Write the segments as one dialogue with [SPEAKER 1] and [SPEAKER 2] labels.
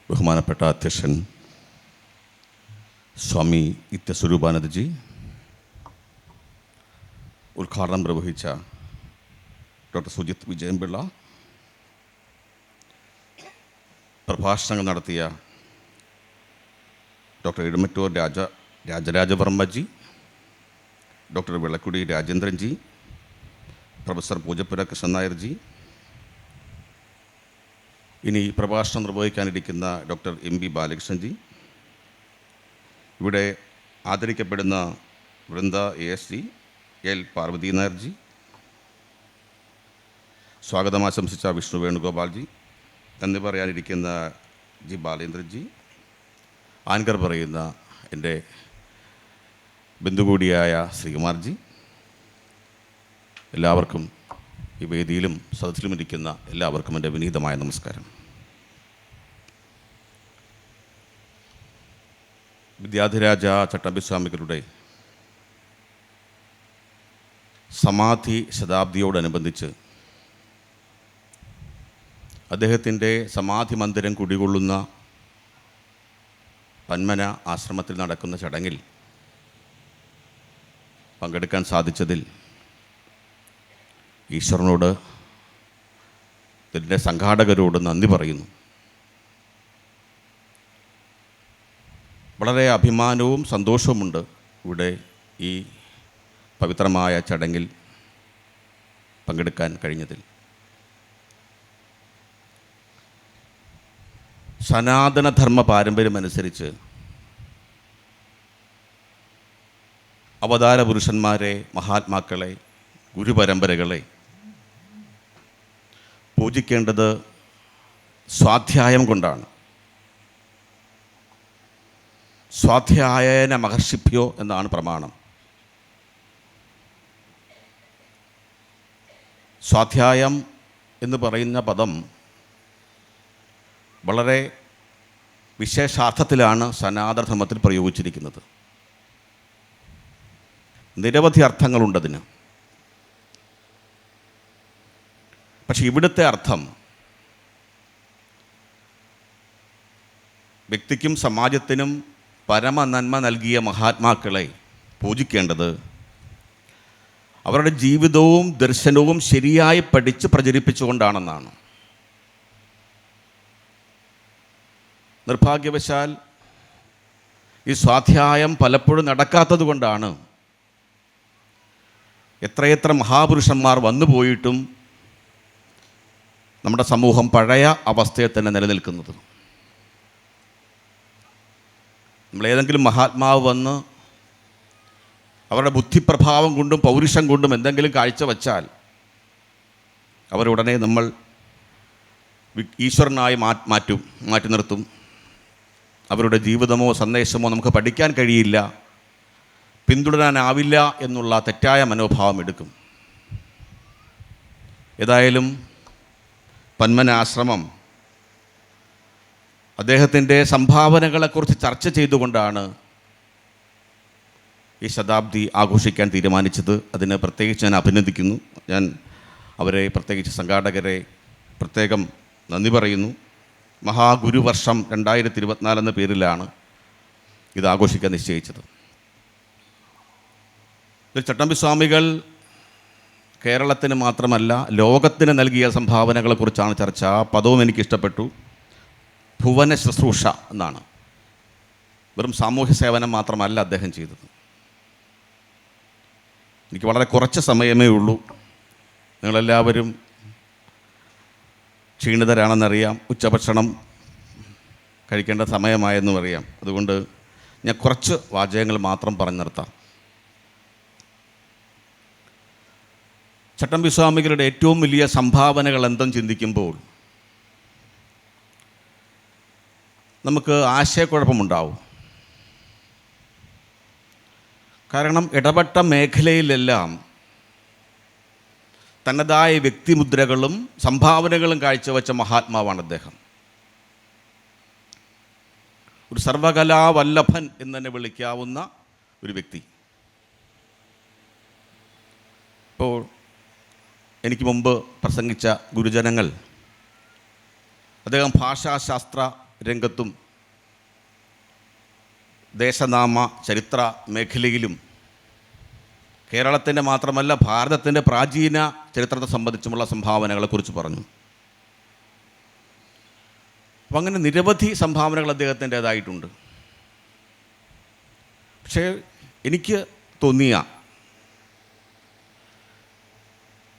[SPEAKER 1] ബഹുമാനപ്പെട്ട അധ്യക്ഷൻ സ്വാമി നിത്യസ്വരൂപാനന്ദജി, ഉദ്ഘാടനം നിർവഹിച്ച ഡോക്ടർ സുജിത് വിജയൻപിള്ള, പ്രഭാഷണങ്ങൾ നടത്തിയ doctor Edamattoor Rajarajavarmaji, doctor Vilakkudy Rajendranji, professor Poojappura Krishnan Nairji, ഇനി പ്രഭാഷണം നിർവഹിക്കാനിരിക്കുന്ന ഡോക്ടർ MB ബാലകൃഷ്ണൻജി, ഇവിടെ ആദരിക്കപ്പെടുന്ന വൃന്ദ ASG, L പാർവതി നായർജി, സ്വാഗതം ആശംസിച്ച വിഷ്ണു വേണുഗോപാൽജി, നന്ദി പറയാനിരിക്കുന്ന ജി ബാലേന്ദ്രജി, ആങ്കർ പറയുന്ന എൻ്റെ ബന്ധുകൂടിയായ ശ്രീകുമാർജി, എല്ലാവർക്കും ഈ വേദിയിലും സദസ്സിലും ഇരിക്കുന്ന എല്ലാവർക്കും എൻ്റെ വിനീതമായ നമസ്കാരം. വിദ്യാധിരാജ ചട്ടമ്പിസ്വാമികളുടെ സമാധി ശതാബ്ദിയോടനുബന്ധിച്ച് അദ്ദേഹത്തിൻ്റെ സമാധി മന്ദിരം കുടികൊള്ളുന്ന പന്മന ആശ്രമത്തിൽ നടക്കുന്ന ചടങ്ങിൽ പങ്കെടുക്കാൻ സാധിച്ചതിൽ ഈശ്വരനോട്, ഇതിൻ്റെ സംഘാടകരോട് നന്ദി പറയുന്നു. വളരെ അഭിമാനവും സന്തോഷവുമുണ്ട് ഇവിടെ ഈ പവിത്രമായ ചടങ്ങിൽ പങ്കെടുക്കാൻ കഴിഞ്ഞതിൽ. സനാതനധർമ്മ പാരമ്പര്യമനുസരിച്ച് അവതാര പുരുഷന്മാരെ, മഹാത്മാക്കളെ, ഗുരുപരമ്പരകളെ പൂജിക്കേണ്ടത് സ്വാധ്യായം കൊണ്ടാണ്. സ്വാധ്യായന മഹർഷിഭ്യോ എന്നാണ് പ്രമാണം. സ്വാധ്യായം എന്ന് പറയുന്ന പദം വളരെ വിശേഷാർത്ഥത്തിലാണ് സനാതനധർമ്മത്തിൽ പ്രയോഗിച്ചിരിക്കുന്നത്. നിരവധി അർത്ഥങ്ങളുണ്ടതിന്. പക്ഷെ ഇവിടുത്തെ അർത്ഥം വ്യക്തിക്കും സമാജത്തിനും പരമനന്മ നൽകിയ മഹാത്മാക്കളെ പൂജിക്കേണ്ടത് അവരുടെ ജീവിതവും ദർശനവും ശരിയായി പഠിച്ച് പ്രചരിപ്പിച്ചുകൊണ്ടാണെന്നാണ്. നിർഭാഗ്യവശാൽ ഈ സ്വാധ്യായം പലപ്പോഴും നടക്കാത്തത് കൊണ്ടാണ് എത്രയെത്ര മഹാപുരുഷന്മാർ വന്നുപോയിട്ടും നമ്മുടെ സമൂഹം പഴയ അവസ്ഥയിൽ തന്നെ നിലനിൽക്കുന്നത്. നമ്മളേതെങ്കിലും മഹാത്മാവ് വന്ന് അവരുടെ ബുദ്ധിപ്രഭാവം കൊണ്ടും പൗരുഷം കൊണ്ടും എന്തെങ്കിലും കാഴ്ചവെച്ചാൽ അവരുടനെ നമ്മൾ ഈശ്വരനായി മാറ്റി നിർത്തും. അവരുടെ ജീവിതമോ സന്ദേശമോ നമുക്ക് പഠിക്കാൻ കഴിയില്ല, പിന്തുടരാനാവില്ല എന്നുള്ള തെറ്റായ മനോഭാവം എടുക്കും. ഏതായാലും പന്മന ആശ്രമം അദ്ദേഹത്തിൻ്റെ സംഭാവനകളെക്കുറിച്ച് ചർച്ച ചെയ്തുകൊണ്ടാണ് ഈ ശതാബ്ദി ആഘോഷിക്കാൻ തീരുമാനിച്ചത്. അതിന് പ്രത്യേകിച്ച് ഞാൻ അഭിനന്ദിക്കുന്നു. ഞാൻ അവരെ, പ്രത്യേകിച്ച് സംഘാടകരെ പ്രത്യേകം നന്ദി പറയുന്നു. മഹാഗുരുവർഷം 2024 എന്ന പേരിലാണ് ഇത് ആഘോഷിക്കാൻ നിശ്ചയിച്ചത്. ചട്ടമ്പിസ്വാമികൾ കേരളത്തിന് മാത്രമല്ല ലോകത്തിന് നൽകിയ സംഭാവനകളെക്കുറിച്ചാണ് ചർച്ച. ആ പദവും എനിക്കിഷ്ടപ്പെട്ടു. ഭുവന ശുശ്രൂഷ എന്നാണ്. വെറും സാമൂഹ്യ സേവനം മാത്രമല്ല അദ്ദേഹം ചെയ്തത്. എനിക്ക് വളരെ കുറച്ച് സമയമേ ഉള്ളൂ. നിങ്ങളെല്ലാവരും ക്ഷീണിതരാണെന്നറിയാം. ഉച്ചഭക്ഷണം കഴിക്കേണ്ട സമയമായെന്നും അറിയാം. അതുകൊണ്ട് ഞാൻ കുറച്ച് വാചകങ്ങൾ മാത്രം പറഞ്ഞു നിർത്താം. ചട്ടമ്പിസ്വാമികളുടെ ഏറ്റവും വലിയ സംഭാവനകൾ എന്തെന്ന് ചിന്തിക്കുമ്പോൾ നമുക്ക് ആശയക്കുഴപ്പമുണ്ടാവും. കാരണം ഇടപെട്ട മേഖലയിലെല്ലാം തന്നതായ വ്യക്തിമുദ്രകളും സംഭാവനകളും കാഴ്ചവെച്ച മഹാത്മാവാണ് അദ്ദേഹം. ഒരു സർവകലാവല്ലഭൻ എന്ന് തന്നെ വിളിക്കാവുന്ന ഒരു വ്യക്തി. ഇപ്പോൾ എനിക്ക് മുമ്പ് പ്രസംഗിച്ച ഗുരുജനങ്ങൾ അദ്ദേഹം ഭാഷാശാസ്ത്ര രംഗത്തും ദേശനാമ ചരിത്ര മേഖലയിലും കേരളത്തിൻ്റെ മാത്രമല്ല ഭാരതത്തിൻ്റെ പ്രാചീന ചരിത്രത്തെ സംബന്ധിച്ചുമുള്ള സംഭാവനകളെക്കുറിച്ച് പറഞ്ഞു. അപ്പം അങ്ങനെ നിരവധി സംഭാവനകൾ അദ്ദേഹത്തിൻ്റേതായിട്ടുണ്ട്. പക്ഷേ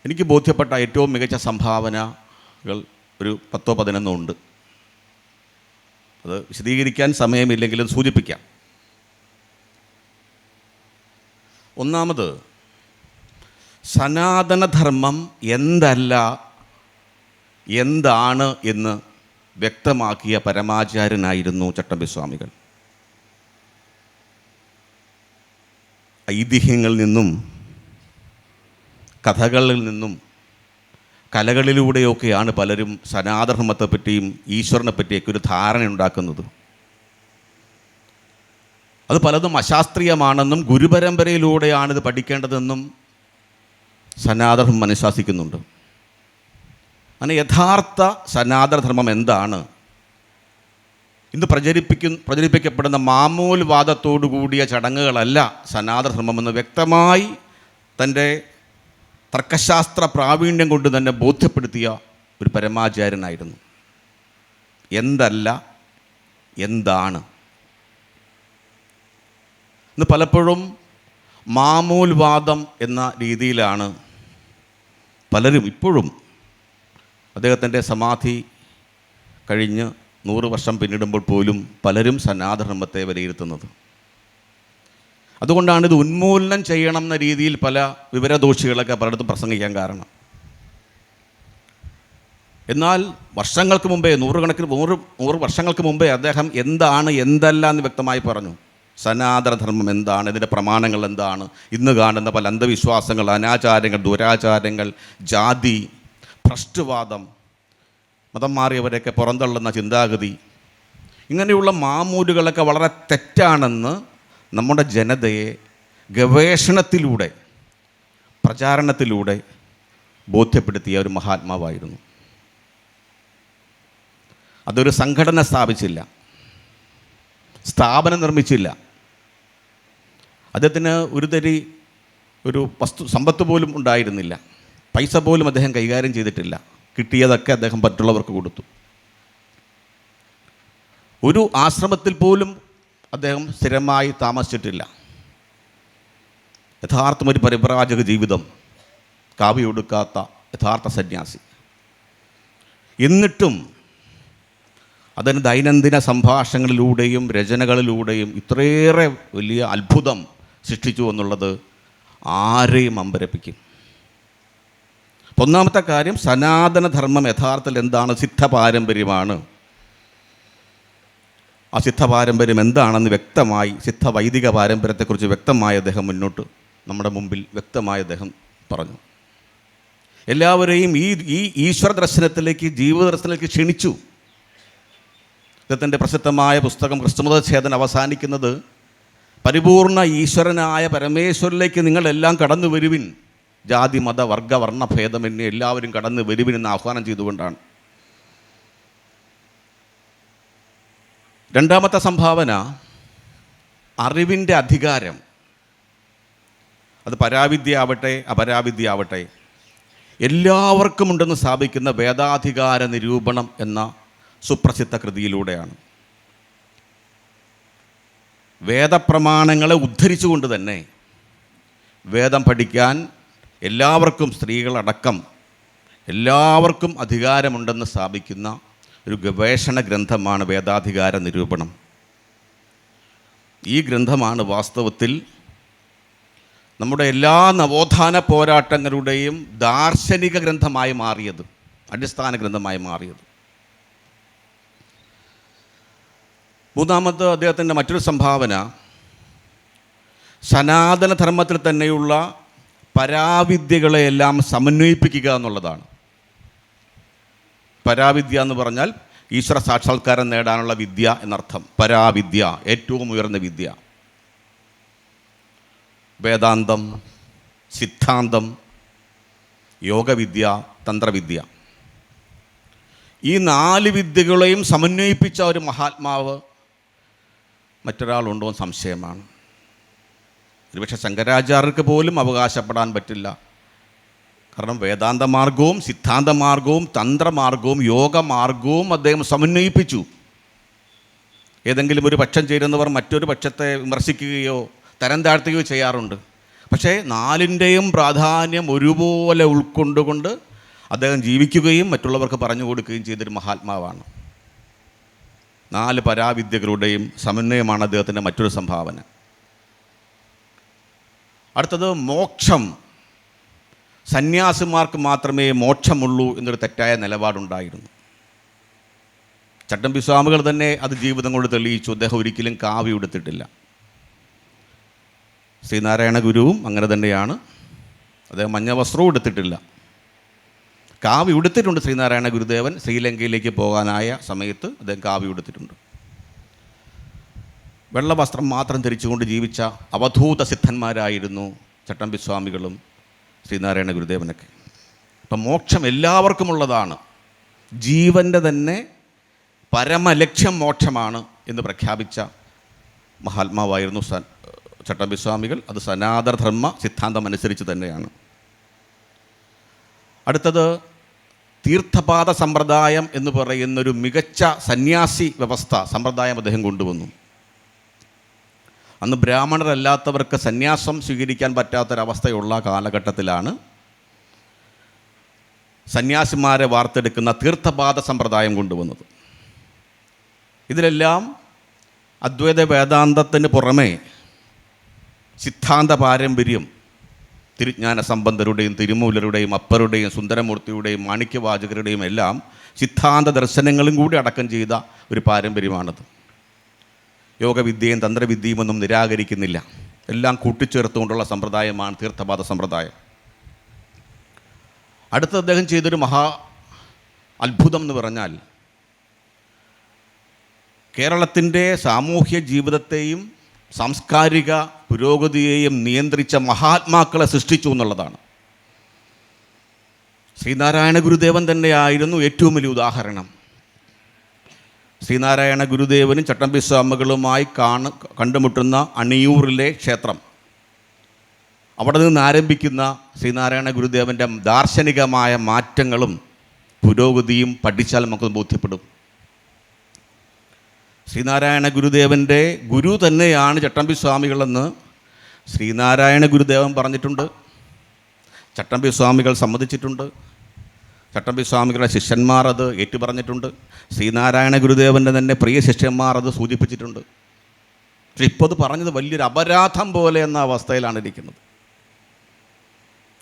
[SPEAKER 1] എനിക്ക് ബോധ്യപ്പെട്ട ഏറ്റവും മികച്ച സംഭാവനകൾ ഒരു 10-11 ഉണ്ട്. അത് വിശദീകരിക്കാൻ സമയമില്ലെങ്കിലും സൂചിപ്പിക്കാം. ഒന്നാമത്, സനാതനധർമ്മം എന്തല്ല എന്താണ് എന്ന് വ്യക്തമാക്കിയ പരമാചാര്യനായിരുന്നു ചട്ടമ്പിസ്വാമികൾ. ഐതിഹ്യങ്ങളിൽ നിന്നും കഥകളിൽ നിന്നും കലകളിലൂടെയൊക്കെയാണ് പലരും സനാതനധർമ്മത്തെപ്പറ്റിയും ഈശ്വരനെ പറ്റിയൊക്കെ ഒരു ധാരണ ഉണ്ടാക്കുന്നത്. അത് പലതും അശാസ്ത്രീയമാണെന്നും ഗുരുപരമ്പരയിലൂടെയാണിത് പഠിക്കേണ്ടതെന്നും സനാതനധർമ്മം അനുശാസിക്കുന്നുണ്ട്. അങ്ങനെ യഥാർത്ഥ സനാതനധർമ്മം എന്താണ്? ഇന്ന് പ്രചരിപ്പിക്കപ്പെടുന്ന മാമൂൽവാദത്തോടു കൂടിയ ചടങ്ങുകളല്ല സനാതനധർമ്മമെന്ന് വ്യക്തമായി തൻ്റെ തർക്കശാസ്ത്ര പ്രാവീണ്യം കൊണ്ട് തന്നെ ബോധ്യപ്പെടുത്തിയ ഒരു പരമാചാര്യനായിരുന്നു. എന്തല്ല എന്താണ്? ഇന്ന് പലപ്പോഴും മാമൂൽവാദം എന്ന രീതിയിലാണ് പലരും ഇപ്പോഴും അദ്ദേഹത്തിൻ്റെ സമാധി കഴിഞ്ഞ് 100 വർഷം പിന്നിടുമ്പോൾ പോലും പലരും സനാതനധർമ്മത്തെ വിലയിരുത്തുന്നത്. അതുകൊണ്ടാണ് ഇത് ഉന്മൂലനം ചെയ്യണം എന്ന രീതിയിൽ പല വിവരദോഷികളൊക്കെ പലയിടത്തും പ്രസംഗിക്കാൻ കാരണം. എന്നാൽ വർഷങ്ങൾക്ക് മുമ്പേ 100 വർഷങ്ങൾക്ക് മുമ്പേ അദ്ദേഹം എന്താണ് എന്തല്ല എന്ന് വ്യക്തമായി പറഞ്ഞു. സനാതനധർമ്മം എന്താണ്, ഇതിൻ്റെ പ്രമാണങ്ങൾ എന്താണ്, ഇന്ന് കാണുന്ന പല അന്ധവിശ്വാസങ്ങൾ, അനാചാരങ്ങൾ, ദുരാചാരങ്ങൾ, ജാതി, ഭ്രഷ്ടുവാദം, മതം മാറിയവരെയൊക്കെ പുറന്തള്ളുന്ന ചിന്താഗതി, ഇങ്ങനെയുള്ള മാമൂലുകളൊക്കെ വളരെ തെറ്റാണെന്ന് നമ്മുടെ ജനതയെ ഗവേഷണത്തിലൂടെ പ്രചാരണത്തിലൂടെ ബോധ്യപ്പെടുത്തിയ ഒരു മഹാത്മാവായിരുന്നു. അതൊരു സംഘടന സ്ഥാപിച്ചില്ല, സ്ഥാപനം നിർമ്മിച്ചില്ല. അദ്ദേഹത്തിന് ഒരു സമ്പത്ത് പോലും ഉണ്ടായിരുന്നില്ല. പൈസ പോലും അദ്ദേഹം കൈകാര്യം ചെയ്തിട്ടില്ല. കിട്ടിയതൊക്കെ അദ്ദേഹം മറ്റുള്ളവർക്ക് കൊടുത്തു. ഒരു ആശ്രമത്തിൽ പോലും അദ്ദേഹം സ്ഥിരമായി താമസിച്ചിട്ടില്ല. യഥാർത്ഥം ഒരു പരിവ്രാജക ജീവിതം, കാവ്യൊടുക്കാത്ത യഥാർത്ഥ സന്യാസി. എന്നിട്ടും അതിന് ദൈനംദിന സംഭാഷണങ്ങളിലൂടെയും രചനകളിലൂടെയും ഇത്രയേറെ വലിയ അത്ഭുതം സൃഷ്ടിച്ചു എന്നുള്ളത് ആരെയും അമ്പരപ്പിക്കും. ഒന്നാമത്തെ കാര്യം, സനാതനധർമ്മം യഥാർത്ഥത്തിൽ എന്താണ്? സിദ്ധപാരമ്പര്യമാണ്. ആ സിദ്ധപാരമ്പര്യം എന്താണെന്ന് വ്യക്തമായി, സിദ്ധവൈദിക പാരമ്പര്യത്തെക്കുറിച്ച് വ്യക്തമായി അദ്ദേഹം നമ്മുടെ മുമ്പിൽ വ്യക്തമായി അദ്ദേഹം പറഞ്ഞു. എല്ലാവരെയും ഈ ഈശ്വര ദർശനത്തിലേക്ക്, ജീവിത ദർശനത്തിലേക്ക് ക്ഷണിച്ചു. അദ്ദേഹത്തിൻ്റെ പ്രസിദ്ധമായ പുസ്തകം ക്രിസ്തുമതഛേദൻ അവസാനിക്കുന്നത് പരിപൂർണ ഈശ്വരനായ പരമേശ്വരനിലേക്ക് നിങ്ങളെല്ലാം കടന്നു വരുവിൻ, ജാതി മത വർഗ വർണ്ണ ഭേദമെന്നെ എല്ലാവരും കടന്നു വരുവിൻ എന്ന് ആഹ്വാനം ചെയ്തുകൊണ്ടാണ്. രണ്ടാമത്തെ സംഭാവന, അറിവിൻ്റെ അധികാരം. അത് പരാവിദ്യ ആവട്ടെ അപരാവിദ്യ ആവട്ടെ, എല്ലാവർക്കും ഉണ്ടെന്ന് സ്ഥാപിക്കുന്ന വേദാധികാര നിരൂപണം എന്ന സുപ്രസിദ്ധ കൃതിയിലൂടെയാണ്. വേദപ്രമാണങ്ങളെ ഉദ്ധരിച്ചുകൊണ്ട് തന്നെ വേദം പഠിക്കാൻ എല്ലാവർക്കും, സ്ത്രീകളടക്കം എല്ലാവർക്കും അധികാരമുണ്ടെന്ന് സ്ഥാപിക്കുന്ന ഒരു ഗവേഷണ ഗ്രന്ഥമാണ് വേദാധികാര നിരൂപണം. ഈ ഗ്രന്ഥമാണ് വാസ്തവത്തിൽ നമ്മുടെ എല്ലാ നവോത്ഥാന പോരാട്ടങ്ങളുടെയും ദാർശനിക ഗ്രന്ഥമായി മാറിയത്, അടിസ്ഥാന ഗ്രന്ഥമായി മാറിയത്. മൂന്നാമത് അദ്ദേഹത്തിൻ്റെ മറ്റൊരു സംഭാവന, സനാതനധർമ്മത്തിൽ തന്നെയുള്ള പരാവിദ്യകളെയെല്ലാം സമന്വയിപ്പിക്കുക എന്നുള്ളതാണ്. പരാവിദ്യ എന്ന് പറഞ്ഞാൽ ഈശ്വര സാക്ഷാത്കാരം നേടാനുള്ള വിദ്യ എന്നർത്ഥം. പരാവിദ്യ, ഏറ്റവും ഉയർന്ന വിദ്യ. വേദാന്തം, സിദ്ധാന്തം, യോഗവിദ്യ, തന്ത്രവിദ്യ, ഈ 4 വിദ്യകളെയും സമന്വയിപ്പിച്ച ഒരു മഹാത്മാവ് മറ്റൊരാളുണ്ടോ എന്ന് സംശയമാണ്. ഒരുപക്ഷെ ശങ്കരാചാര്യർക്ക് പോലും അവകാശപ്പെടാൻ പറ്റില്ല. കാരണം വേദാന്ത മാർഗവും സിദ്ധാന്ത മാർഗവും തന്ത്രമാർഗവും യോഗമാർഗവും അദ്ദേഹം സമന്വയിപ്പിച്ചു. ഏതെങ്കിലും ഒരു പക്ഷം ചേരുന്നവർ മറ്റൊരു പക്ഷത്തെ വിമർശിക്കുകയോ തരം താഴ്ത്തുകയോ ചെയ്യാറുണ്ട്. പക്ഷേ 4ൻ്റെയും പ്രാധാന്യം ഒരുപോലെ ഉൾക്കൊണ്ടുകൊണ്ട് അദ്ദേഹം ജീവിക്കുകയും മറ്റുള്ളവർക്ക് പറഞ്ഞു കൊടുക്കുകയും ചെയ്തൊരു മഹാത്മാവാണ്. 4 പരാവിദ്യകളുടെയും സമന്വയമാണ് അദ്ദേഹത്തിൻ്റെ മറ്റൊരു സംഭാവന. അടുത്തത് മോക്ഷം. സന്യാസിമാർക്ക് മാത്രമേ മോക്ഷമുള്ളൂ എന്നൊരു തെറ്റായ നിലപാടുണ്ടായിരുന്നു. ചട്ടമ്പി സ്വാമികൾ തന്നെ അത് ജീവിതം കൊണ്ട് തെളിയിച്ചു. അദ്ദേഹം ഒരിക്കലും കാവ്യ ഉടുത്തിട്ടില്ല. ശ്രീനാരായണ ഗുരുവും അങ്ങനെ തന്നെയാണ്. അദ്ദേഹം മഞ്ഞ വസ്ത്രവും എടുത്തിട്ടില്ല. കാവ്യ ഉടുത്തിട്ടുണ്ട്. ശ്രീനാരായണ ഗുരുദേവൻ ശ്രീലങ്കയിലേക്ക് പോകാനായ സമയത്ത് അദ്ദേഹം കാവ്യ ഉടുത്തിട്ടുണ്ട്. വെള്ള വസ്ത്രം മാത്രം ധരിച്ചുകൊണ്ട് ജീവിച്ച അവധൂത സിദ്ധന്മാരായിരുന്നു ചട്ടമ്പി സ്വാമികളും ശ്രീനാരായണ ഗുരുദേവനൊക്കെ. അപ്പം മോക്ഷം എല്ലാവർക്കുമുള്ളതാണ്. ജീവൻ്റെ തന്നെ പരമലക്ഷ്യം മോക്ഷമാണ് എന്ന് പ്രഖ്യാപിച്ച മഹാത്മാവായിരുന്നു ചട്ടമ്പി സ്വാമികൾ. അത് സനാതനധർമ്മ സിദ്ധാന്തം അനുസരിച്ച് തന്നെയാണ്. അടുത്തത് തീർത്ഥപാദ സമ്പ്രദായം എന്ന് പറയുന്നൊരു മികച്ച സന്യാസി സമ്പ്രദായം അദ്ദേഹം കൊണ്ടുവന്നു. അന്ന് ബ്രാഹ്മണരല്ലാത്തവർക്ക് സന്യാസം സ്വീകരിക്കാൻ പറ്റാത്തൊരവസ്ഥയുള്ള കാലഘട്ടത്തിലാണ് സന്യാസിമാരെ വാർത്തെടുക്കുന്ന തീർത്ഥപാദ സമ്പ്രദായം കൊണ്ടുവന്നത്. ഇതിലെല്ലാം അദ്വൈത വേദാന്തത്തിന് പുറമേ സിദ്ധാന്ത പാരമ്പര്യം തിരുജ്ഞാന സമ്പന്നരുടെയും തിരുമൂലരുടെയും അപ്പരുടെയും സുന്ദരമൂർത്തിയുടെയും മാണിക്യവാചകരുടെയും എല്ലാം സിദ്ധാന്ത ദർശനങ്ങളും കൂടി അടക്കം ചെയ്ത ഒരു പാരമ്പര്യമാണത്. യോഗവിദ്യയും തന്ത്രവിദ്യയും ഒന്നും നിരാകരിക്കുന്നില്ല. എല്ലാം കൂട്ടിച്ചേർത്തുകൊണ്ടുള്ള സമ്പ്രദായമാണ് തീർത്ഥപാദ സമ്പ്രദായം. അടുത്ത അദ്ദേഹം ചെയ്തൊരു മഹാ അത്ഭുതം എന്ന് പറഞ്ഞാൽ കേരളത്തിൻ്റെ സാമൂഹ്യ ജീവിതത്തെയും സാംസ്കാരിക പുരോഗതിയെയും നിയന്ത്രിച്ച മഹാത്മാക്കളെ സൃഷ്ടിച്ചു എന്നുള്ളതാണ്. ശ്രീനാരായണ ഗുരുദേവൻ തന്നെയായിരുന്നു ഏറ്റവും വലിയ ഉദാഹരണം. ശ്രീനാരായണ ഗുരുദേവനും ചട്ടമ്പി സ്വാമികളുമായി കണ്ടുമുട്ടുന്ന അണിയൂറിലെ ക്ഷേത്രം, അവിടെ നിന്ന് ആരംഭിക്കുന്ന ശ്രീനാരായണ ഗുരുദേവൻ്റെ ദാർശനികമായ മാറ്റങ്ങളും പുരോഗതിയും പഠിച്ചാൽ നമുക്ക് ബോധ്യപ്പെടും. ശ്രീനാരായണ ഗുരുദേവൻ്റെ ഗുരു തന്നെയാണ് ചട്ടമ്പി സ്വാമികളെന്ന് ശ്രീനാരായണ ഗുരുദേവൻ പറഞ്ഞിട്ടുണ്ട്. ചട്ടമ്പി സ്വാമികൾ സമ്മതിച്ചിട്ടുണ്ട്. ചട്ടമ്പി സ്വാമികളുടെ ശിഷ്യന്മാർ അത് ഏറ്റുപറഞ്ഞിട്ടുണ്ട്. ശ്രീനാരായണ ഗുരുദേവൻ്റെ തന്നെ പ്രിയ ശിഷ്യന്മാർ അത് സൂചിപ്പിച്ചിട്ടുണ്ട്. പക്ഷെ ഇപ്പോൾ അത് പറഞ്ഞത് വലിയൊരു അപരാധം പോലെ എന്ന അവസ്ഥയിലാണ് ഇരിക്കുന്നത്.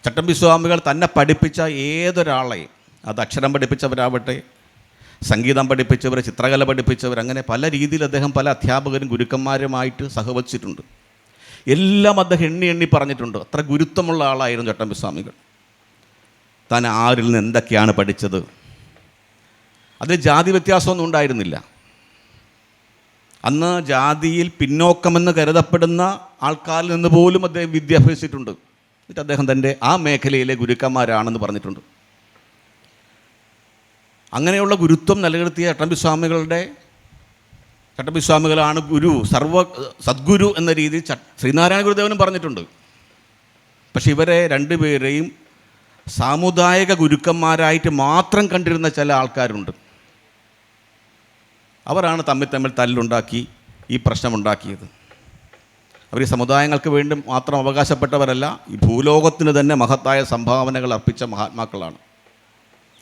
[SPEAKER 1] ചട്ടമ്പി സ്വാമികൾ തന്നെ പഠിപ്പിച്ച ഏതൊരാളെയും, അത് അക്ഷരം പഠിപ്പിച്ചവരാവട്ടെ, സംഗീതം പഠിപ്പിച്ചവർ, ചിത്രകല പഠിപ്പിച്ചവർ, അങ്ങനെ പല രീതിയിൽ അദ്ദേഹം പല അധ്യാപകരും ഗുരുക്കന്മാരുമായിട്ട് സഹവസിച്ചിട്ടുണ്ട്. എല്ലാം അദ്ദേഹം എണ്ണി പറഞ്ഞിട്ടുണ്ട്. അത്ര ഗുരുത്വമുള്ള ആളായിരുന്നു ചട്ടമ്പി സ്വാമികൾ. താൻ ആരിൽ നിന്ന് എന്തൊക്കെയാണ് പഠിച്ചത്. അതിൽ ജാതി വ്യത്യാസമൊന്നും ഉണ്ടായിരുന്നില്ല. അന്ന് ജാതിയിൽ പിന്നോക്കമെന്ന് കരുതപ്പെടുന്ന ആൾക്കാരിൽ നിന്ന് പോലും അദ്ദേഹം വിദ്യ അഭ്യസിച്ചിട്ടുണ്ട്. എന്നിട്ട് അദ്ദേഹം തൻ്റെ ആ മേഖലയിലെ ഗുരുക്കന്മാരാണെന്ന് പറഞ്ഞിട്ടുണ്ട്. അങ്ങനെയുള്ള ഗുരുത്വം നിലനിർത്തിയ ചട്ടമ്പി സ്വാമികളാണ് ഗുരു, സദ്ഗുരു എന്ന രീതിയിൽ ശ്രീനാരായണ ഗുരുദേവനും പറഞ്ഞിട്ടുണ്ട്. പക്ഷെ ഇവരെ രണ്ടുപേരെയും സാമുദായിക ഗുരുക്കന്മാരായിട്ട് മാത്രം കണ്ടിരുന്ന ചില ആൾക്കാരുണ്ട്. അവരാണ് തമ്മിൽ തല്ലുണ്ടാക്കി ഈ പ്രശ്നമുണ്ടാക്കിയത്. അവർ ഈ സമുദായങ്ങൾക്ക് വേണ്ടി മാത്രം അവകാശപ്പെട്ടവരല്ല, ഈ ഭൂലോകത്തിന് തന്നെ മഹത്തായ സംഭാവനകൾ അർപ്പിച്ച മഹാത്മാക്കളാണ്.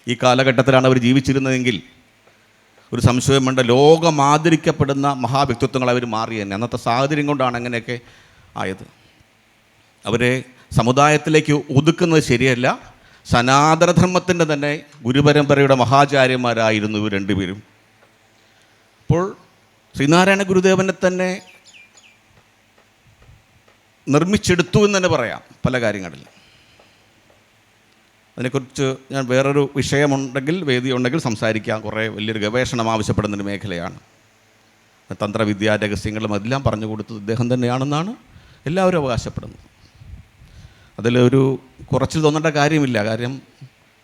[SPEAKER 1] ഈ കാലഘട്ടത്തിലാണ് അവർ ജീവിച്ചിരുന്നതെങ്കിൽ ഒരു സംശയം വേണ്ട, ലോകം ആദരിക്കപ്പെടുന്ന മഹാവ്യക്തിത്വങ്ങൾ അവർ മാറി തന്നെ. അന്നത്തെ സാഹചര്യം കൊണ്ടാണ് അങ്ങനെയൊക്കെ ആയത്. അവരെ സമുദായത്തിലേക്ക് ഒതുക്കുന്നത് ശരിയല്ല. സനാതനധർമ്മത്തിൻ്റെ തന്നെ ഗുരുപരമ്പരയുടെ മഹാചാര്യന്മാരായിരുന്നു ഇവർ രണ്ടുപേരും. അപ്പോൾ ശ്രീനാരായണ ഗുരുദേവനെ തന്നെ നിർമ്മിച്ചെടുത്തു എന്ന് തന്നെ പറയാം പല കാര്യങ്ങളിൽ. അതിനെക്കുറിച്ച് ഞാൻ വേറൊരു വിഷയമുണ്ടെങ്കിൽ, വേദിയുണ്ടെങ്കിൽ സംസാരിക്കാം. കുറേ വലിയൊരു ഗവേഷണം ആവശ്യപ്പെടുന്നൊരു മേഖലയാണ്. തന്ത്രവിദ്യാ രഹസ്യങ്ങളും എല്ലാം പറഞ്ഞു കൊടുത്തത് ഇദ്ദേഹം തന്നെയാണെന്നാണ് എല്ലാവരും അവകാശപ്പെടുന്നത്. അതിലൊരു കുറച്ച് തോന്നേണ്ട കാര്യമില്ല. കാര്യം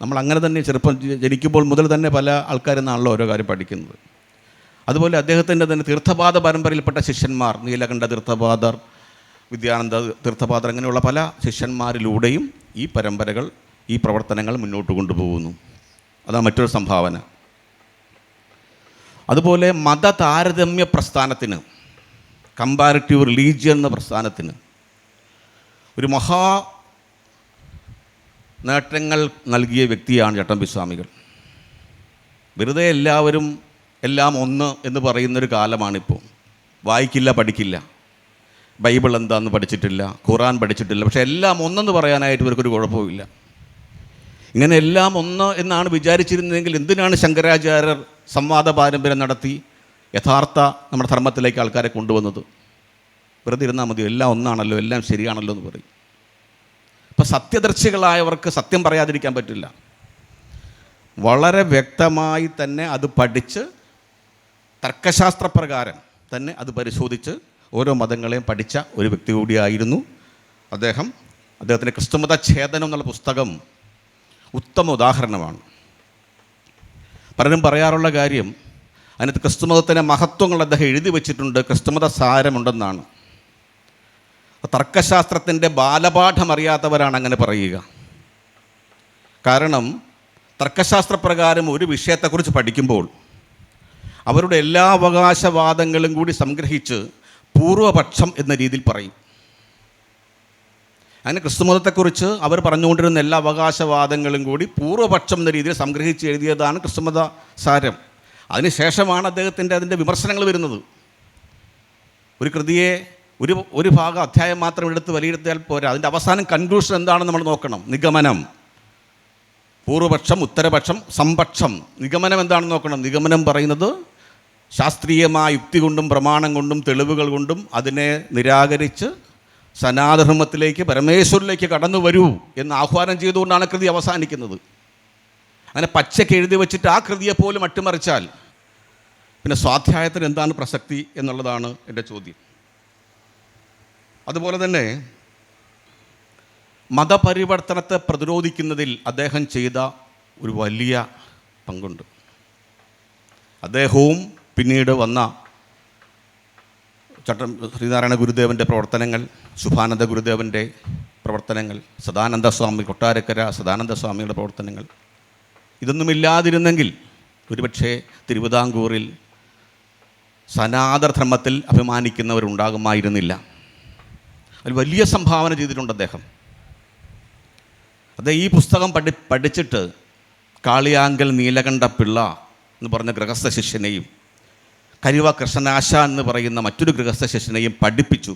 [SPEAKER 1] നമ്മൾ അങ്ങനെ തന്നെ ചെറുപ്പം ജനിക്കുമ്പോൾ മുതൽ തന്നെ പല ആൾക്കാരിൽ നിന്നാണല്ലോ ഓരോ കാര്യം പഠിക്കുന്നത്. അതുപോലെ അദ്ദേഹത്തിൻ്റെ തന്നെ തീർത്ഥപാദ പരമ്പരയിൽപ്പെട്ട ശിഷ്യന്മാർ, നീലകണ്ഠ തീർത്ഥപാദർ, വിദ്യാനന്ദ തീർത്ഥപാദർ, അങ്ങനെയുള്ള പല ശിഷ്യന്മാരിലൂടെയും ഈ പരമ്പരകൾ, ഈ പ്രവർത്തനങ്ങൾ മുന്നോട്ട് കൊണ്ടുപോകുന്നു. അതാണ് മറ്റൊരു സംഭാവന. അതുപോലെ മത താരതമ്യ പ്രസ്ഥാനത്തിന്, കമ്പാരിറ്റീവ് റിലീജിയൻ എന്ന പ്രസ്ഥാനത്തിന് ഒരു മഹാ നേട്ടങ്ങൾ നൽകിയ വ്യക്തിയാണ് ചട്ടമ്പി സ്വാമികൾ. വെറുതെ എല്ലാവരും എല്ലാം ഒന്ന് എന്ന് പറയുന്നൊരു കാലമാണിപ്പോൾ. വായിക്കില്ല, പഠിക്കില്ല, ബൈബിൾ എന്താണെന്ന് പഠിച്ചിട്ടില്ല, ഖുറാൻ പഠിച്ചിട്ടില്ല, പക്ഷേ എല്ലാം ഒന്നെന്ന് പറയാനായിട്ട് ഇവർക്കൊരു കുഴപ്പമില്ല. ഇങ്ങനെ എല്ലാം ഒന്ന് എന്നാണ് വിചാരിച്ചിരുന്നതെങ്കിൽ എന്തിനാണ് ശങ്കരാചാര്യർ സംവാദ പാരമ്പര്യം നടത്തി യഥാർത്ഥ നമ്മുടെ ധർമ്മത്തിലേക്ക് ആൾക്കാരെ കൊണ്ടുവന്നത്? വെറുതെ ഇരുന്നാൽ മതി, എല്ലാം ഒന്നാണല്ലോ, എല്ലാം ശരിയാണല്ലോ എന്ന് പറയും. അപ്പം സത്യദർശികളായവർക്ക് സത്യം പറയാതിരിക്കാൻ പറ്റില്ല. വളരെ വ്യക്തമായി തന്നെ അത് പഠിച്ച് തർക്കശാസ്ത്രപ്രകാരം തന്നെ അത് പരിശോധിച്ച് ഓരോ മതങ്ങളെയും പഠിച്ച ഒരു വ്യക്തി കൂടിയായിരുന്നു അദ്ദേഹം. അദ്ദേഹത്തിൻ്റെ ക്രിസ്തുമത ഛേദനം എന്നുള്ള പുസ്തകം ഉത്തമ ഉദാഹരണമാണ്. പലരും പറയാറുള്ള കാര്യം, അതിനകത്ത് ക്രിസ്തുമതത്തിൻ്റെ മഹത്വങ്ങൾ അദ്ദേഹം എഴുതി വച്ചിട്ടുണ്ട്, ക്രിസ്തുമത സാരമുണ്ടെന്നാണ്. തർക്കശാസ്ത്രത്തിൻ്റെ ബാലപാഠം അറിയാത്തവരാണ് അങ്ങനെ പറയുക. കാരണം തർക്കശാസ്ത്രപ്രകാരം ഒരു വിഷയത്തെക്കുറിച്ച് പഠിക്കുമ്പോൾ അവരുടെ എല്ലാ അവകാശവാദങ്ങളും കൂടി സംഗ്രഹിച്ച് പൂർവപക്ഷം എന്ന രീതിയിൽ പറയും. അങ്ങനെ ക്രിസ്തുമതത്തെക്കുറിച്ച് അവർ പറഞ്ഞുകൊണ്ടിരുന്ന എല്ലാ അവകാശവാദങ്ങളും കൂടി പൂർവപക്ഷം എന്ന രീതിയിൽ സംഗ്രഹിച്ച് എഴുതിയതാണ് ക്രിസ്തുമത സാരം. അതിനുശേഷമാണ് അദ്ദേഹത്തിൻ്റെ അതിൻ്റെ വിമർശനങ്ങൾ വരുന്നത്. ഒരു കൃതിയെ ഒരു ഭാഗം അധ്യായം മാത്രം എടുത്ത് വിലയിരുത്തിയാൽ പോരാ, അതിൻ്റെ അവസാനം കൺക്ലൂഷൻ എന്താണെന്ന് നമ്മൾ നോക്കണം. നിഗമനം, പൂർവപക്ഷം, ഉത്തരപക്ഷം, സംപക്ഷം. നിഗമനം എന്താണെന്ന് നോക്കണം. നിഗമനം പറയുന്നത് ശാസ്ത്രീയമായ യുക്തി കൊണ്ടും പ്രമാണം കൊണ്ടും തെളിവുകൾ കൊണ്ടും അതിനെ നിരാകരിച്ച് സനാതനധർമ്മത്തിലേക്ക്, പരമേശ്വരിലേക്ക് കടന്നു വരൂ എന്ന് ആഹ്വാനം ചെയ്തുകൊണ്ടാണ് കൃതി അവസാനിക്കുന്നത്. അങ്ങനെ പച്ചയ്ക്ക് എഴുതി വച്ചിട്ട് ആ കൃതിയെ പോലും അട്ടിമറിച്ചാൽ പിന്നെ സ്വാധ്യായത്തിന് എന്താണ് പ്രസക്തി എന്നുള്ളതാണ് എൻ്റെ ചോദ്യം. അതുപോലെ തന്നെ മതപരിവർത്തനത്തെ പ്രതിരോധിക്കുന്നതിൽ അദ്ദേഹം ചെയ്ത ഒരു വലിയ പങ്കുണ്ട്. അദ്ദേഹവും പിന്നീട് വന്ന ശ്രീനാരായണ ഗുരുദേവൻ്റെ പ്രവർത്തനങ്ങൾ, ശുഭാനന്ദ ഗുരുദേവൻ്റെ പ്രവർത്തനങ്ങൾ, സദാനന്ദ സ്വാമി, കൊട്ടാരക്കര സദാനന്ദ സ്വാമിയുടെ പ്രവർത്തനങ്ങൾ, ഇതൊന്നുമില്ലാതിരുന്നെങ്കിൽ ഒരുപക്ഷെ തിരുവിതാംകൂറിൽ സനാതനധർമ്മത്തിൽ അഭിമാനിക്കുന്നവരുണ്ടാകുമായിരുന്നില്ല. ഒരു വലിയ സംഭാവന ചെയ്തിട്ടുണ്ട് അദ്ദേഹം. ഈ പുസ്തകം പഠിച്ചിട്ട് കാളിയാങ്കൽ നീലകണ്ഠ പിള്ള എന്ന് പറഞ്ഞ ഗൃഹസ്ഥ ശിഷ്യനെയും കരുവ കൃഷ്ണനാശ എന്ന് പറയുന്ന മറ്റൊരു ഗൃഹസ്ഥ ശിഷ്യനെയും പഠിപ്പിച്ചു.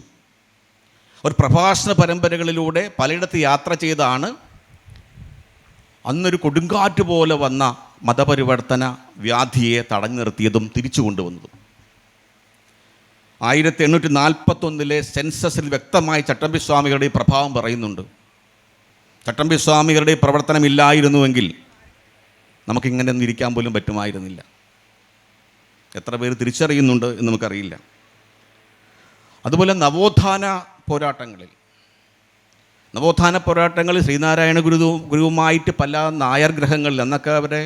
[SPEAKER 1] ഒരു പ്രഭാഷണ പരമ്പരകളിലൂടെ പലയിടത്ത് യാത്ര ചെയ്താണ് അന്നൊരു കൊടുങ്കാറ്റ് പോലെ വന്ന മതപരിവർത്തന വ്യാധിയെ തടഞ്ഞു നിർത്തിയതും തിരിച്ചു കൊണ്ടുവന്നതും. 1841 സെൻസസിൽ വ്യക്തമായി ചട്ടമ്പി സ്വാമികളുടെ പ്രഭാവം പറയുന്നുണ്ട്. ചട്ടമ്പി സ്വാമികളുടെ പ്രവർത്തനമില്ലായിരുന്നുവെങ്കിൽ നമുക്കിങ്ങനെ ഒന്നും ഇരിക്കാൻ പോലും പറ്റുമായിരുന്നില്ല. എത്ര പേര് തിരിച്ചറിയുന്നുണ്ട് എന്ന് നമുക്കറിയില്ല. അതുപോലെ നവോത്ഥാന പോരാട്ടങ്ങളിൽ ശ്രീനാരായണ ഗുരുവുമായിട്ട് പല നായർ ഗ്രഹങ്ങളിൽ, അന്നൊക്കെ അവരെ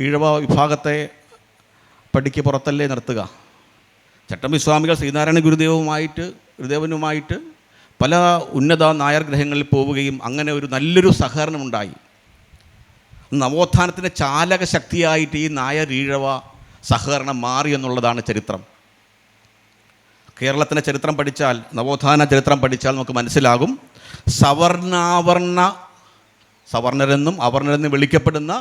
[SPEAKER 1] ഈഴവ വിഭാഗത്തെ പടിക്ക് പുറത്തല്ലേ നിർത്തുക. ചട്ടമ്പി സ്വാമികൾ ശ്രീനാരായണ ഗുരുദേവനുമായിട്ട് പല ഉന്നത നായർ ഗ്രഹങ്ങളിൽ പോവുകയും അങ്ങനെ ഒരു നല്ലൊരു സഹകരണമുണ്ടായി. നവോത്ഥാനത്തിൻ്റെ ചാലക ശക്തിയായിട്ട് ഈ നായർ ഈഴവ സഹകരണം മാറി എന്നുള്ളതാണ് ചരിത്രം. കേരളത്തിൻ്റെ ചരിത്രം പഠിച്ചാൽ, നവോത്ഥാന ചരിത്രം പഠിച്ചാൽ നമുക്ക് മനസ്സിലാകും. സവർണരെന്നും അവർണരെന്നും വിളിക്കപ്പെടുന്ന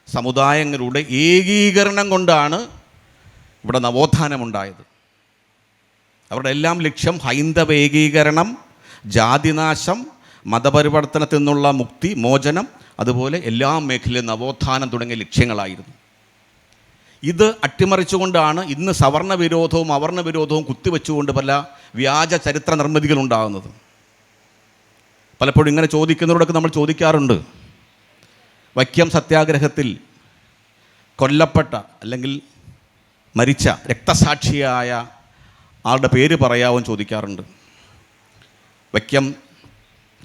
[SPEAKER 1] സമുദായങ്ങളുടെ ഏകീകരണം കൊണ്ടാണ് ഇവിടെ നവോത്ഥാനമുണ്ടായത്. അവരുടെ എല്ലാം ലക്ഷ്യം ഹൈന്ദവ ഏകീകരണം, ജാതിനാശം, മതപരിവർത്തനത്തിൽ നിന്നുള്ള മുക്തി, മോചനം, അതുപോലെ എല്ലാ മേഖലയിലും നവോത്ഥാനം തുടങ്ങിയ ലക്ഷ്യങ്ങളായിരുന്നു. ഇത് അട്ടിമറിച്ചുകൊണ്ടാണ് ഇന്ന് സവർണ വിരോധവും അവർണ വിരോധവും കുത്തിവെച്ചുകൊണ്ട് പല വ്യാജ ചരിത്ര നിർമ്മിതികളുണ്ടാകുന്നത്. പലപ്പോഴും ഇങ്ങനെ ചോദിക്കുന്നവരോടൊക്കെ നമ്മൾ ചോദിക്കാറുണ്ട്, വൈക്കം സത്യാഗ്രഹത്തിൽ കൊല്ലപ്പെട്ട അല്ലെങ്കിൽ മരിച്ച രക്തസാക്ഷിയായ ആളുടെ പേര് പറയാമെന്ന് ചോദിക്കാറുണ്ട്. വൈക്കം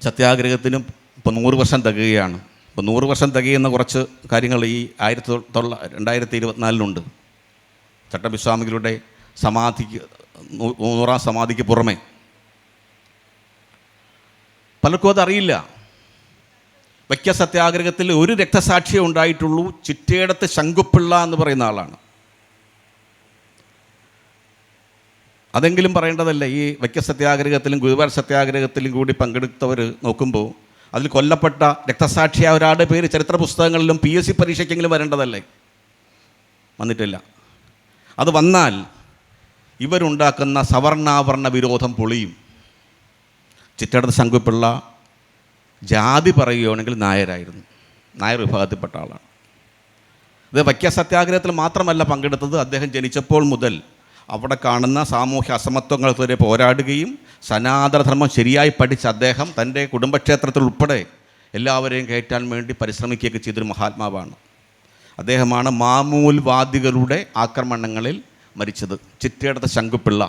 [SPEAKER 1] സത്യാഗ്രഹത്തിനും ഇപ്പോൾ 100 വർഷം തികയുകയാണ്. ഇപ്പോൾ 100 വർഷം തികയുന്ന കുറച്ച് കാര്യങ്ങൾ ഈ 2024 ചട്ടമ്പിസ്വാമികളുടെ സമാധിക്ക് 100ാം സമാധിക്ക് പുറമെ പലർക്കും അതറിയില്ല. വൈക്കം സത്യാഗ്രഹത്തിൽ ഒരു രക്തസാക്ഷിയേ ഉണ്ടായിട്ടുള്ളൂ. ചിറ്റേടത്ത് ശങ്കുപിള്ള എന്ന് പറയുന്ന ആളാണ്. അതെങ്കിലും പറയേണ്ടതല്ലേ? ഈ വൈക്കം സത്യാഗ്രഹത്തിലും ഗുരുവായൂർ സത്യാഗ്രഹത്തിലും കൂടി പങ്കെടുത്തവർ നോക്കുമ്പോൾ അതിൽ കൊല്ലപ്പെട്ട രക്തസാക്ഷിയായ ഒരാളുടെ പേര് ചരിത്ര പുസ്തകങ്ങളിലും PSC പരീക്ഷയ്ക്കെങ്കിലും വരേണ്ടതല്ലേ? വന്നിട്ടില്ല. അത് വന്നാൽ ഇവരുണ്ടാക്കുന്ന സവർണാഭരണ വിരോധം പൊളിയും. ചിറ്റടത്ത് ശങ്കുപിള്ള ജാതി പറയുകയാണെങ്കിൽ നായരായിരുന്നു, നായർ വിഭാഗത്തിൽപ്പെട്ട ആളാണ്. ഇത് വൈക്കം സത്യാഗ്രഹത്തിൽ മാത്രമല്ല പങ്കെടുത്തത്. അദ്ദേഹം ജനിച്ചപ്പോൾ മുതൽ അവിടെ കാണുന്ന സാമൂഹ്യ അസമത്വങ്ങൾക്കെതിരെ പോരാടുകയും സനാതനധർമ്മം ശരിയായി പഠിച്ച അദ്ദേഹം തൻ്റെ കുടുംബക്ഷേത്രത്തിൽ ഉൾപ്പെടെ എല്ലാവരെയും കയറ്റാൻ വേണ്ടി പരിശ്രമിക്കുകയൊക്കെ ചെയ്തൊരു മഹാത്മാവാണ്. അദ്ദേഹമാണ് മാമൂൽവാദികളുടെ ആക്രമണങ്ങളിൽ മരിച്ചത്. ചിറ്റേടത്ത് ശങ്കുപിള്ള.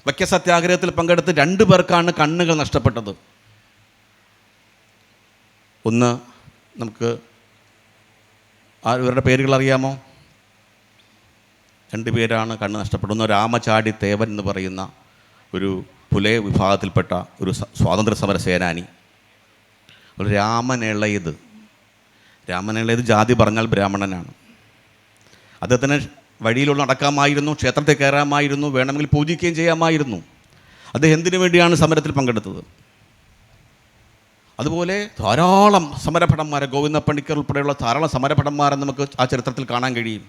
[SPEAKER 1] വൈക്കം സത്യാഗ്രഹത്തിൽ പങ്കെടുത്ത് 2 പേർക്കാണ് കണ്ണുകൾ നഷ്ടപ്പെട്ടത്. ഒന്ന്, നമുക്ക് ഇവരുടെ പേരുകൾ അറിയാമോ? 2 പേരാണ് കണ്ണ് നഷ്ടപ്പെടുന്ന. രാമചാടി തേവൻ എന്ന് പറയുന്ന ഒരു പുലയ വിഭാഗത്തിൽപ്പെട്ട ഒരു സ്വാതന്ത്ര്യ സമര സേനാനി. ഒരു രാമനെളയത് ജാതി പറഞ്ഞാൽ ബ്രാഹ്മണനാണ്. അദ്ദേഹത്തിന് വഴിയിലുള്ള നടക്കാമായിരുന്നു, ക്ഷേത്രത്തിൽ കയറാമായിരുന്നു, വേണമെങ്കിൽ പൂജിക്കുകയും ചെയ്യാമായിരുന്നു. അദ്ദേഹം എന്തിനു വേണ്ടിയാണ് സമരത്തിൽ പങ്കെടുത്തത്? അതുപോലെ ധാരാളം സമരഭടന്മാരെ, ഗോവിന്ദ പണിക്കർ ഉൾപ്പെടെയുള്ള ധാരാളം സമരഭടന്മാരെ നമുക്ക് ആ ചരിത്രത്തിൽ കാണാൻ കഴിയും.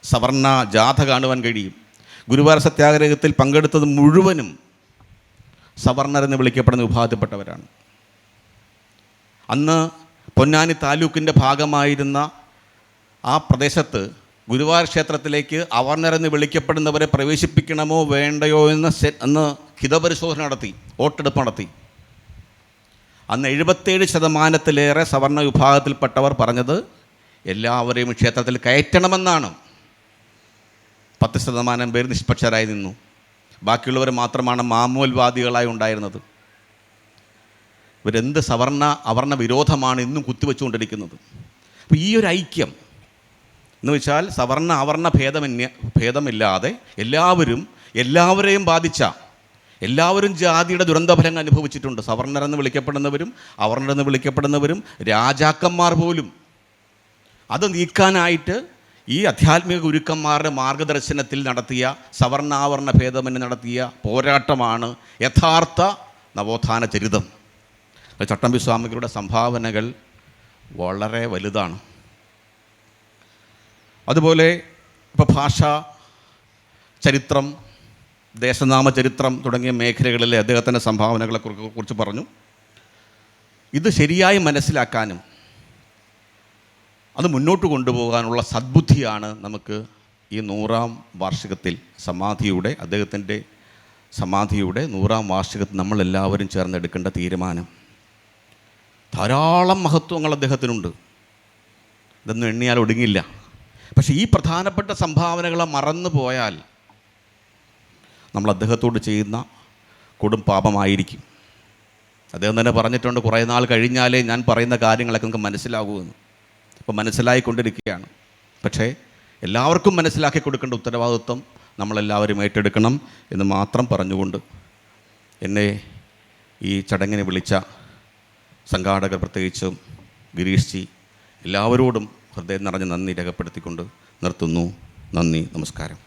[SPEAKER 1] സവർണ ജാഥ കാണുവാൻ കഴിയും. ഗുരുവായൂർ സത്യാഗ്രഹത്തിൽ പങ്കെടുത്തത് മുഴുവനും സവർണരെന്ന് വിളിക്കപ്പെടുന്ന വിഭാഗത്തിൽപ്പെട്ടവരാണ്. അന്ന് പൊന്നാനി താലൂക്കിൻ്റെ ഭാഗമായിരുന്ന ആ പ്രദേശത്ത് ഗുരുവായൂർ ക്ഷേത്രത്തിലേക്ക് അവർണരെന്ന് വിളിക്കപ്പെടുന്നവരെ പ്രവേശിപ്പിക്കണമോ വേണ്ടയോ എന്ന് അന്ന് ഹിതപരിശോധന നടത്തി, വോട്ടെടുപ്പ് നടത്തി. അന്ന് 77% സവർണ വിഭാഗത്തിൽപ്പെട്ടവർ പറഞ്ഞത് എല്ലാവരെയും ക്ഷേത്രത്തിൽ കയറ്റണമെന്നാണ്. 10% പേര് നിഷ്പക്ഷരായി നിന്നു. ബാക്കിയുള്ളവർ മാത്രമാണ് മാമൂൽവാദികളായി ഉണ്ടായിരുന്നത്. ഇവരെന്ത് അവർണ വിരോധമാണ് ഇന്നും കുത്തിവെച്ചുകൊണ്ടിരിക്കുന്നത്. അപ്പോൾ ഈ ഒരു ഐക്യം എന്ന് വെച്ചാൽ അവർണ ഭേദമില്ലാതെ എല്ലാവരെയും ബാധിച്ച, എല്ലാവരും ജാതിയുടെ ദുരന്തഫലങ്ങൾ അനുഭവിച്ചിട്ടുണ്ട്. സവർണരെന്ന് വിളിക്കപ്പെടുന്നവരും അവർണരെന്ന് വിളിക്കപ്പെടുന്നവരും രാജാക്കന്മാർ പോലും. അത് നീക്കാനായിട്ട് ഈ ആധ്യാത്മിക ഗുരുക്കന്മാരുടെ മാർഗദർശനത്തിൽ നടത്തിയ സവർണാവർണ ഭേദമന്യേ നടത്തിയ പോരാട്ടമാണ് യഥാർത്ഥ നവോത്ഥാന ചരിതം. ചട്ടമ്പിസ്വാമികളുടെ സംഭാവനകൾ വളരെ വലുതാണ്. അതുപോലെ ഇപ്പോൾ ഭാഷ, ചരിത്രം, ദേശനാമ ചരിത്രം തുടങ്ങിയ മേഖലകളിലെ അദ്ദേഹത്തിൻ്റെ സംഭാവനകളെക്കുറിച്ച് പറഞ്ഞു. ഇത് ശരിയായി മനസ്സിലാക്കാനും അത് മുന്നോട്ട് കൊണ്ടുപോകാനുള്ള സദ്ബുദ്ധിയാണ് നമുക്ക് ഈ 100ാം വാർഷികത്തിൽ അദ്ദേഹത്തിൻ്റെ സമാധിയുടെ 100ാം വാർഷികത്തിൽ നമ്മളെല്ലാവരും ചേർന്നെടുക്കേണ്ട തീരുമാനം. ധാരാളം മഹത്വങ്ങൾ അദ്ദേഹത്തിനുണ്ട്, ഇതൊന്നും എണ്ണിയാൽ ഒടുങ്ങില്ല. പക്ഷേ ഈ പ്രധാനപ്പെട്ട സംഭാവനകളെ മറന്നു പോയാൽ നമ്മൾ അദ്ദേഹത്തോട് ചെയ്യുന്ന കൊടും പാപമായിരിക്കും. അദ്ദേഹം തന്നെ പറഞ്ഞിട്ടുണ്ട്, കുറേ നാൾ കഴിഞ്ഞാലേ ഞാൻ പറയുന്ന കാര്യങ്ങളൊക്കെ നമുക്ക് മനസ്സിലാകുമെന്ന്. ഇപ്പോൾ മനസ്സിലായിക്കൊണ്ടിരിക്കുകയാണ്. പക്ഷേ എല്ലാവർക്കും മനസ്സിലാക്കി കൊടുക്കേണ്ട ഉത്തരവാദിത്വം നമ്മളെല്ലാവരും ഏറ്റെടുക്കണം എന്ന് മാത്രം പറഞ്ഞുകൊണ്ട് എന്നെ ഈ ചടങ്ങിന് വിളിച്ച സംഘാടകർ, പ്രത്യേകിച്ചും ഗിരീഷ് ജി, എല്ലാവരോടും ഹൃദയം നിറഞ്ഞ നന്ദി രേഖപ്പെടുത്തിക്കൊണ്ട് നിർത്തുന്നു. നന്ദി, നമസ്കാരം.